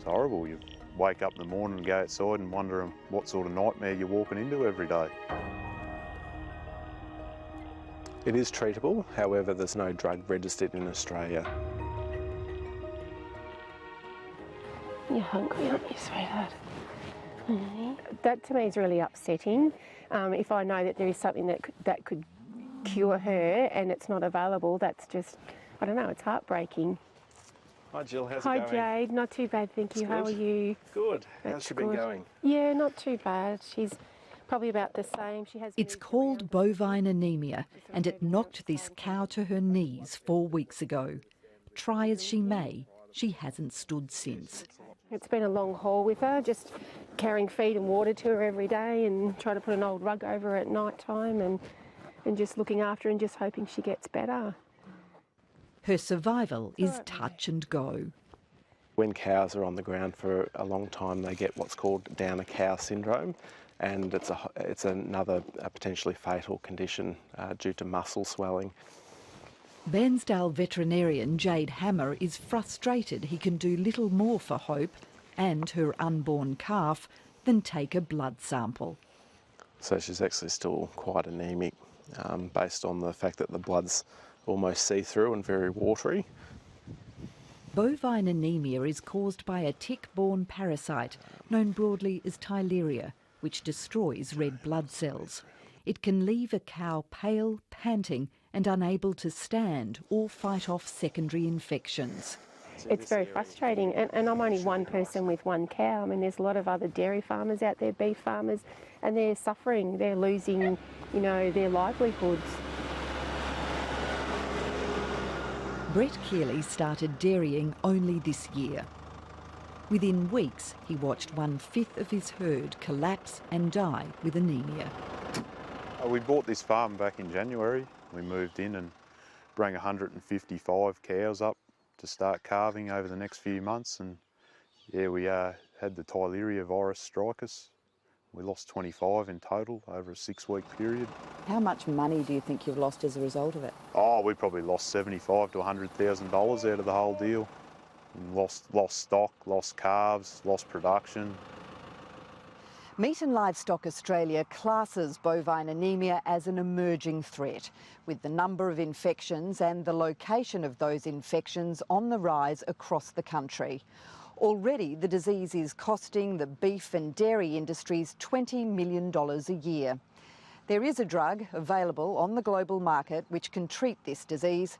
horrible. You wake up in the morning and go outside and wonder what sort of nightmare you're walking into every day. It is treatable, however there's no drug registered in Australia. You're hungry, aren't you, sweetheart? That to me is really upsetting. If I know that there is something that could cure her and it's not available, that's just, I don't know, it's heartbreaking. Hi Jill, how's it Hi going? Jade, not too bad, thank you. How are you? Good. How's she been going? Yeah, not too bad. She's probably about the same. It's called bovine anemia, and it knocked this cow to her knees 4 weeks ago. Try as she may, she hasn't stood since. It's been a long haul with her, just carrying feed and water to her every day and trying to put an old rug over her at night time and just looking after her and just hoping she gets better. Her survival is touch and go. When cows are on the ground for a long time, they get what's called down a cow syndrome, and it's another potentially fatal condition due to muscle swelling. Bairnsdale veterinarian Jade Hammer is frustrated he can do little more for Hope and her unborn calf than take a blood sample. So she's actually still quite anemic, based on the fact that the blood's almost see-through and very watery. Bovine anemia is caused by a tick-borne parasite known broadly as Theileria, which destroys red blood cells. It can leave a cow pale, panting and unable to stand or fight off secondary infections. It's very frustrating, and I'm only one person with one cow. I mean, there's a lot of other dairy farmers out there, beef farmers, and they're suffering. They're losing, their livelihoods. Brett Keeley started dairying only this year. Within weeks, he watched 1/5 of his herd collapse and die with anemia. We bought this farm back in January. We moved in and brought 155 cows up to start calving over the next few months, and yeah, we had the Theileria virus strike us. We lost 25 in total over a 6-week period. How much money do you think you've lost as a result of it? Oh, we probably lost $75,000 to $100,000 out of the whole deal. And lost stock, lost calves, lost production. Meat and Livestock Australia classes bovine anemia as an emerging threat, with the number of infections and the location of those infections on the rise across the country. Already, the disease is costing the beef and dairy industries $20 million a year. There is a drug available on the global market which can treat this disease,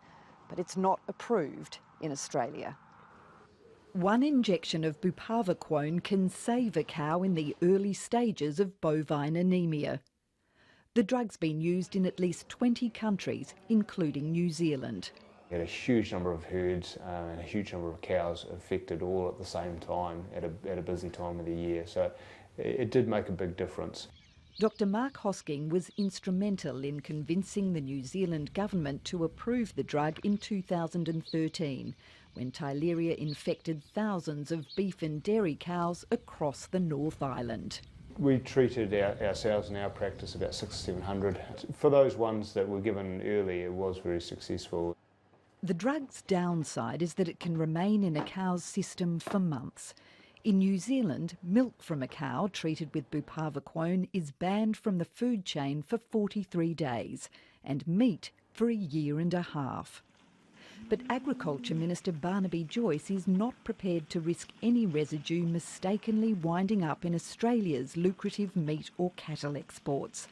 but it's not approved in Australia. One injection of buparvaquone can save a cow in the early stages of bovine anemia. The drug's been used in at least 20 countries, including New Zealand. We had a huge number of herds and a huge number of cows affected all at the same time at a busy time of the year, so it did make a big difference. Dr Mark Hosking was instrumental in convincing the New Zealand government to approve the drug in 2013, when Theileria infected thousands of beef and dairy cows across the North Island. We treated ourselves in our practice about 600 or 700. For those ones that were given early, it was very successful. The drug's downside is that it can remain in a cow's system for months. In New Zealand, milk from a cow treated with buparvaquone is banned from the food chain for 43 days, and meat for 1.5 years. But Agriculture Minister Barnaby Joyce is not prepared to risk any residue mistakenly winding up in Australia's lucrative meat or cattle exports.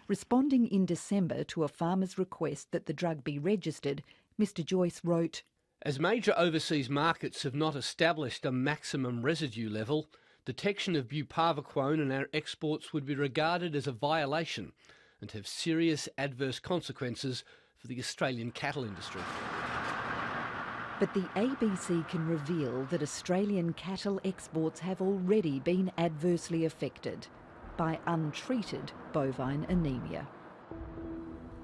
Responding in December to a farmer's request that the drug be registered, Mr Joyce wrote, "As major overseas markets have not established a maximum residue level, detection of buparvaquone in our exports would be regarded as a violation and have serious adverse consequences for the Australian cattle industry." But the ABC can reveal that Australian cattle exports have already been adversely affected by untreated bovine anemia.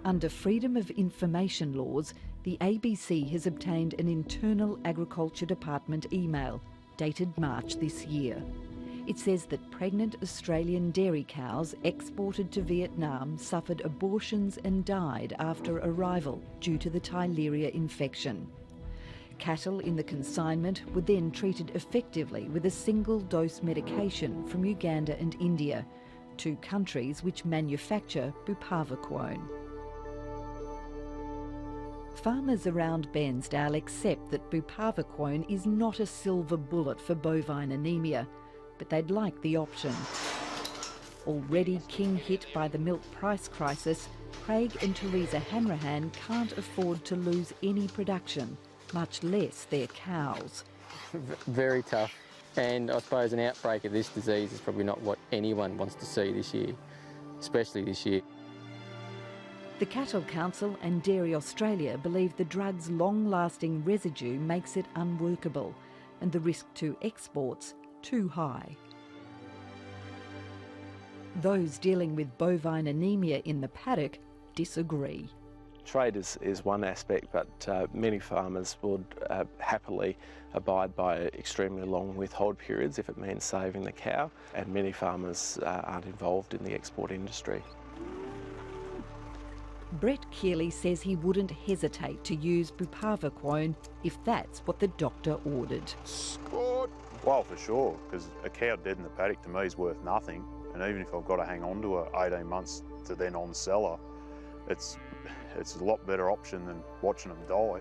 Under Freedom of Information laws, the ABC has obtained an internal Agriculture Department email dated March this year. It says that pregnant Australian dairy cows exported to Vietnam suffered abortions and died after arrival due to the Theileria infection. Cattle in the consignment were then treated effectively with a single-dose medication from Uganda and India, 2 countries which manufacture buparvaquone. Farmers around Bairnsdale accept that buparvaquone is not a silver bullet for bovine anemia, but they'd like the option. Already king-hit by the milk price crisis, Craig and Teresa Hanrahan can't afford to lose any production, much less their cows. Very tough, and I suppose an outbreak of this disease is probably not what anyone wants to see this year, especially this year. The Cattle Council and Dairy Australia believe the drug's long-lasting residue makes it unworkable and the risk to exports too high. Those dealing with bovine anemia in the paddock disagree. Trade is one aspect, but many farmers would happily abide by extremely long withhold periods if it means saving the cow, and many farmers aren't involved in the export industry. Brett Keeley says he wouldn't hesitate to use buparvaquone if that's what the doctor ordered. Scored! Well, for sure, because a cow dead in the paddock to me is worth nothing, and even if I've got to hang on to her 18 months to then on sell her, it's a lot better option than watching them die.